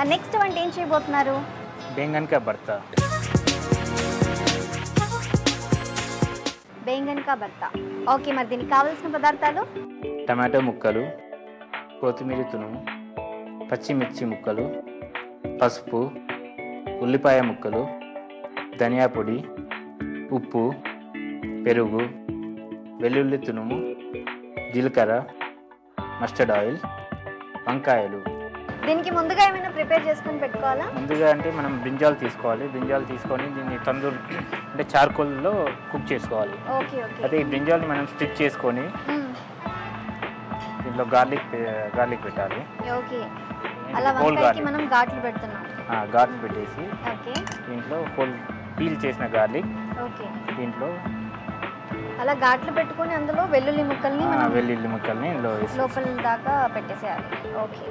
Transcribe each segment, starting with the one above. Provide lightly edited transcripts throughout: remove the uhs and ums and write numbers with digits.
మరి నెక్స్ట్ వంట ఏం చేయబోతున్నారు? బెంగన్ కా భర్తా. బెంగన్ కా భర్తా. ఓకే, మరి దీనికి కావాల్సిన పదార్థాలు? టమాటో ముక్కలు, కొత్తిమీర తురుము, పచ్చిమిర్చి ముక్కలు, పసుపు, ఉల్లిపాయ ముక్కలు, ధనియా పొడి, ఉప్పు, పెరుగు, వెల్లుల్లి తురుము, జీలకర్ర, మస్టర్డ్ ఆయిల్, వంకాయలు. దీనికి ముందుగా ఏమైనా ప్రిపేర్ చేసుకొని పెట్టుకోవాలా? ముందుగా అంటే మనం బ్రింజాల్ తీసుకోవాలి. బ్రింజాల్ తీసుకొని దీన్ని తందూర్ అంటే చార్కోల్లో కుక్ చేసుకోవాలి. Okay okay. అదే ఈ బ్రింజాల్ని మనం స్టిచ్ చేసుకొని దీంట్లో గార్లిక్ పెట్టాలి. ఓకే, అలా వంకాయకి మనం ఘాట్లు పెడుతున్నాం. ఘాట్లు పెట్టేసి ఓకే, దీంట్లో హోల్ పీల్ చేసిన గార్లిక్ ఓకే, దీంట్లో అలా ఘాట్లు పెట్టుకొని అందులో వెల్లుల్లి ముక్కల్ని ఇందులో లోపల దాకా పెట్టేసేయాలి. ఓకే,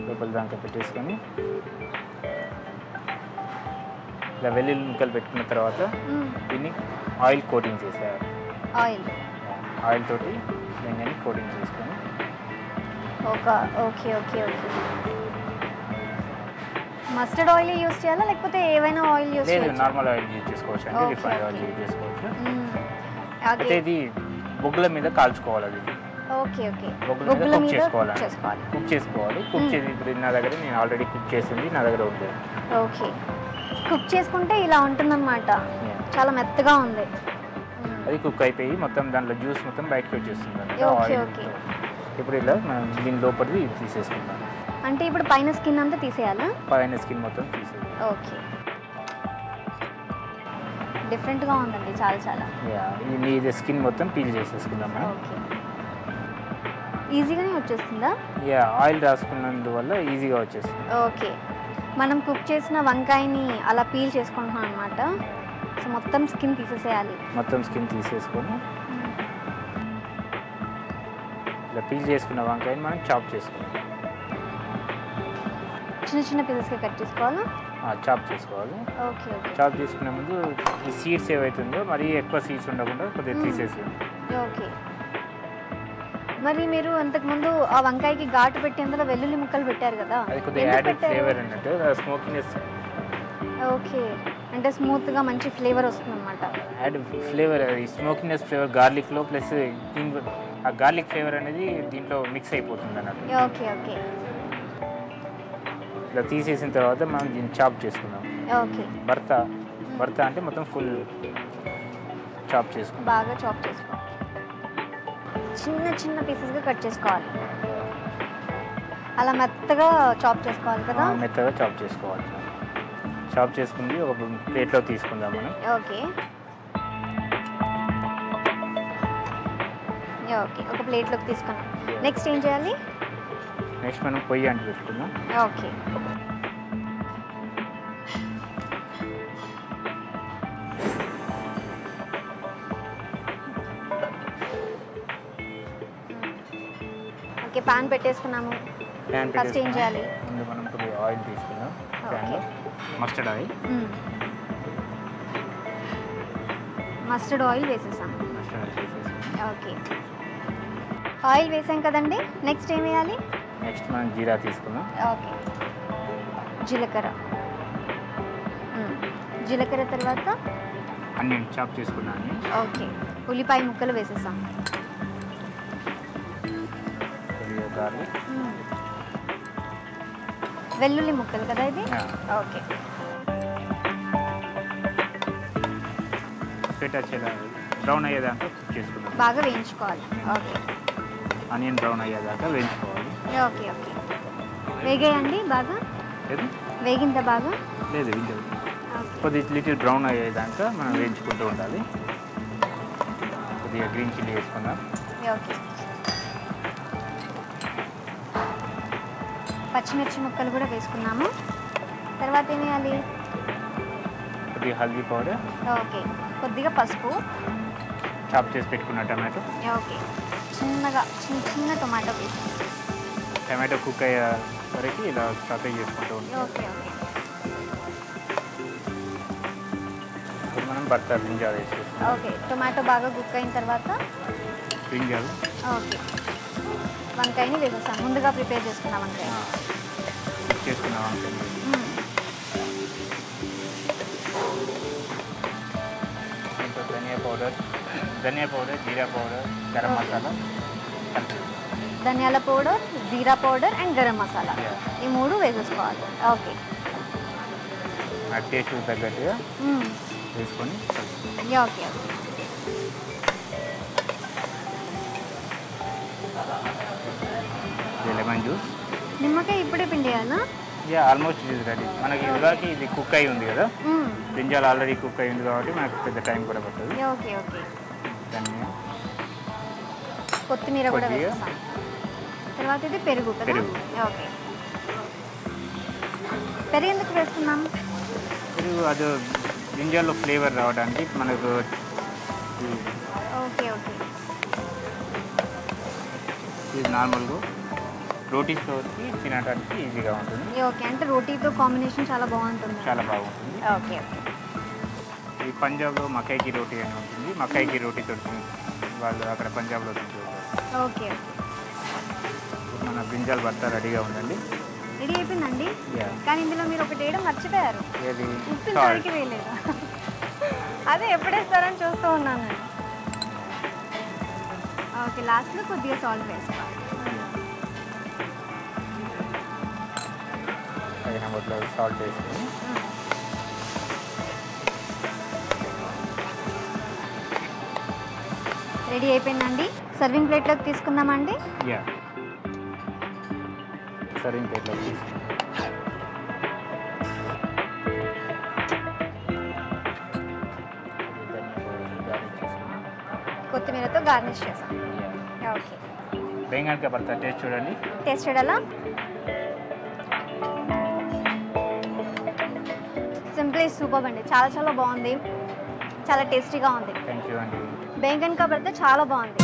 లోపల దాకా పెట్టేసుకొని ఇలా వెల్లుల్లి ముక్కలు పెట్టుకున్న తర్వాత దీన్ని ఆయిల్ కోటింగ్ చేసేయాలి. ఆయిల్ తోటి బెంగన్ని కోటింగ్ చేసుకొని okay okay okay. Mustard oil use చేయాలా లేకపోతే ఏవైనా ఆయిల్ యూజ్ లేదు, నార్మల్ ఆయిల్ యూజ్ చేసుకోవచ్చు అండి. రిఫైన్డ్ ఆయిల్ యూజ్ చేసుకోవచ్చు. అయితే ఇది బొగ్గుల మీద కాల్చుకోవాలి. అది ఓకే ఓకే, బొగ్గుల మీద కుక్ చేసుకోవాలి. కుక్ చేసి ఇప్పుడు నా దగ్గర నేను ఆల్రెడీ కుక్ చేసింది నా దగ్గర ఉంది. ఓకే, కుక్ చేసుకుంటే ఇలా ఉంటుందన్నమాట. చాలా మెత్తగా ఉంది. అది కుక్ అయిపోయి మొత్తం దాంట్లో జ్యూస్ మొత్తం బయటకు వచ్చేస్తుంది. Okay okay. ఇప్పుడు ఇలా మనం దీని లోపలిది తీసేసుకుంటాం. అంటే ఇప్పుడు పైన స్కిన్ అంతా తీసేయాలా? పైన స్కిన్ మొత్తం తీసేయాలి. ఓకే, డిఫరెంట్గా ఉందండి చాలా. ఇది స్కిన్ మొత్తం పీల్ చేసేసుకుందాం మనం. ఓకే, ఈజీగానే వచ్చేస్తుందా? ఆయిల్ రాసుకున్నందువల్ల ఈజీగా వచ్చేస్తుంది. ఓకే, మనం కుక్ చేసిన వంకాయని అలా పీల్ చేసుకుంటున్నాం అనమాట. సో మొత్తం స్కిన్ తీసేసేయాలి. మొత్తం స్కిన్ తీసేసుకొని ఇలా పీల్ చేసుకున్న వంకాయని మనం చాప్ చేసుకోవాలి. చిన్న పీసెస్గా కట్ చేసుకోవాలా? చాప్ చేసుకోవాలి. Okay okay. చాప్ చేసుకునే ముందు ఈ సీడ్స్ ఏవైతుందో మరీ ఎక్కువ సీడ్స్ ఉండకుండా కొద్దిగా తీసేసి. ఓకే, మరి మీరు అంతకుముందు ఆ వంకాయకి ఘాటు పెట్టి అందులో వెల్లుల్లి ముక్కలు పెట్టారు కదా, అది కొద్దిగా యాడెడ్ ఫ్లేవర్ అన్నట్టు, స్మోకీనెస్. ఓకే, అంటే స్మూత్గా మంచి ఫ్లేవర్ వస్తుంది అనమాట. యాడ్ ఫ్లేవర్, ఈ స్మోకీనెస్ ఫ్లేవర్ గార్లిక్లో ప్లస్ ఆ గార్లిక్ ఫ్లేవర్ అనేది దీంట్లో మిక్స్ అయిపోతుంది అన్నట్టు. Okay okay. ఇలా తీసేసిన తర్వాత మనం దీన్ని చాప్ చేసుకుందాం. ఓకే, భర్త అంటే మొత్తం ఫుల్ చాప్ చేసుకుందాం. బాగా చాప్ చేసుకోవాలి. చిన్న పీసెస్గా కట్ చేసుకోవాలి. అలా మెత్తగా చాప్ చేసుకోవాలి కదా? మెత్తగా చాప్ చేసుకోవాలి. చాప్ చేసుకుంది ఒక ప్లేట్లో తీసుకుందాం మనం. ఓకే ఓకే, ఒక ప్లేట్లోకి తీసుకున్నాం. నెక్స్ట్ ఏం చేయాలి? నెక్స్ట్ మనం పొయ్యి అంటి పెట్టుకుందాం. ఓకే, ఓకే, పాన్ పెట్టేసుకున్నాము. ఫస్ట్ ఏం చేయాలి? ముందు మనం కొద్దిగా ఆయిల్ తీసుకుందాం. ప్యాన్లో మస్టర్డ్ ఆయిల్ వేసేసాం. ఓకే, ఆయిల్ వేసాం కదండి. నెక్స్ట్ ఏం వేయాలి? నెక్స్ట్ మనం జీరా తీసుకుందాం. ఓకే, జీలకర్ర తర్వాత అన్ని చాప్ చేసుకున్నాను. ఓకే, ఉల్లిపాయ ముక్కలు వేసేసాం. గార్లిక్, వెల్లుల్లి ముక్కలు కదా ఇది? ఓకే, బ్రౌన్ అయ్యేదాకా కుక్ చేసుకుందాం. బాగా వేయించుకోవాలి. ఓకే, ఆనియన్ బ్రౌన్ అయ్యేదాకా వేయించుకోవాలి. Okay okay. వేగాయండి బాగా? వేగిందా బాగా? లేదు, కొద్దిగా లిటిల్ బ్రౌన్ అయ్యేదాకా మనం వేయించుకుంటూ ఉండాలి. కొద్దిగా గ్రీన్ చిల్లీ వేసుకుందాం. ఓకే, పచ్చిమిర్చి ముక్కలు కూడా వేసుకున్నాము. తర్వాత ఏం వేయాలి? కొద్దిగా హల్దీ పౌడర్. ఓకే, కొద్దిగా పసుపు, చాప్ చేసి పెట్టుకున్న టమాటో. ఓకే, చిన్న టొమాటో వేసి టమాటో కుక్ అయ్యే వరకు ఇలా సాటే చేసుకుంటూ ఉంటాం. Okay okay. ఇప్పుడు మనం భర్త బ్రింజాల్ వేసేస్తాం. ఓకే, టొమాటో బాగా కుక్ అయిన తర్వాత బ్రింజాల్. ఓకే, వంకాయని వేసేసాం, ముందుగా ప్రిపేర్ చేసుకున్న వంకాయ. చేసుకున్న వంకాయ. దీంట్లో ధనియా పౌడర్, జీరా పౌడర్, గరం మసాలా. ధనియాల powder, jeera powder and garam masala, ఈ 3 వేసేసుకోవాలి. ఓకే, టేస్ట్ తగ్గట్టుగా వేసుకొని ఓకే. Lemon juice. నిమ్మకాయ ఇప్పుడే పిండేయాలా? ఆల్మోస్ట్ ఇది రెడీ. మనకి ఇదిగాకి ఇది కుక్ అయి ఉంది కదా, బ్రింజాల్ ఆల్రెడీ కుక్ అయి ఉంది కాబట్టి మనకు పెద్ద టైం కూడా పడుతుంది. Okay okay. ధనియా, కొత్తిమీర కూడా వేసేస్తాం. తర్వాత ఇది పెరుగు కదా? ఓకే. పెరుగు ఎందుకు వేస్తున్నాం? పెరుగు అది బ్రింజాల్లో ఫ్లేవర్ రావడానికి మనకు. Okay okay. ఇది నార్మల్గా రోటీస్లోకి తినడానికి ఈజీగా ఉంటుంది. ఓకే, అంటే రోటీతో కాంబినేషన్ చాలా బాగుంటుంది. చాలా బాగుంటుంది. Okay okay. ఈ పంజాబ్లో మకాయికి రోటీ అని ఉంటుంది, మకాయికి రోటీతో వాళ్ళు అక్కడ పంజాబ్లో తింటారు. ఓకే. మన బ్రింజాల్ భర్త రెడీగా ఉందండి. రెడీ అయిపోయిందండి. కానీ ఇందులో మీరు ఒకటి వేయడం మర్చిపోయారు. ఏది? ఉప్పు ఇంతవరకు వేయలేదు. అదే ఎప్పుడు వేస్తారని చూస్తూ ఉన్నాను నేను. ఓకే, లాస్ట్లో కొద్దిగా సాల్ట్ వేసుకోవాలి. బొట్లో సాల్ట్ వేసుకొని రెడీ అయిపోయిందండి. సర్వింగ్ ప్లేట్లోకి తీసుకుందామండి. సర్వింగ్ ప్లేట్లోకి తీసుకుందాం. కొత్తిమీరతో గార్నిష్ చేసాం. ఓకే, బెంగన్ కా భర్తా టేస్ట్ చూడండి. టేస్ట్ చూడాలా? సింప్లీ సూపర్ అండి, చాలా చాలా బాగుంది, చాలా టేస్టీగా ఉంది. థ్యాంక్ యూ అండి. బెంగన్ కా భర్తా చాలా బాగుంది.